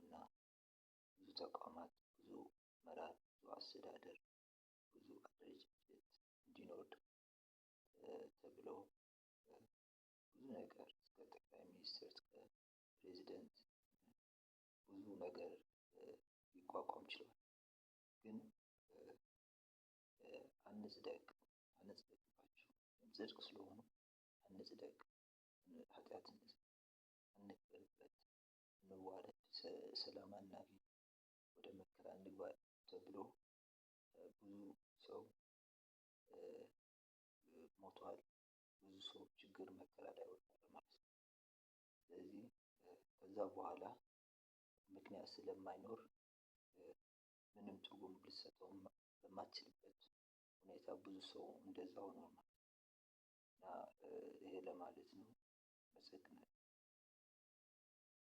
እና ብዙ ተቋማት፣ ብዙ አመራር፣ ብዙ አስተዳደር፣ ብዙ አደረጃጀት እንዲኖር ተብሎ ብዙ ነገር እስከ ጠቅላይ ሚኒስትር እስከ ፕሬዚደንት ብዙ ነገር ሊቋቋም ችሏል። ግን አንጽደቅባቸው ጽድቅ ስለሆኑ አንጽደቅ፣ ኃጢአት እንክፈልበት፣ እንዋረድ፣ ሰላም አናግኝ፣ ወደ መከራ እንግባ ተብሎ ብዙ ሰው ሞቷል። ብዙ ሰው ችግር መከራ ላይ ወድቋል ማለት ነው። ስለዚህ ከዛ በኋላ ምክንያት ስለማይኖር ምንም ትርጉም ልትሰጠው በማትችልበት ሁኔታ ብዙ ሰው እንደዛ ሆኗል ማለት ነው። እና ይሄ ለማለት ነው። አመሰግናለሁ።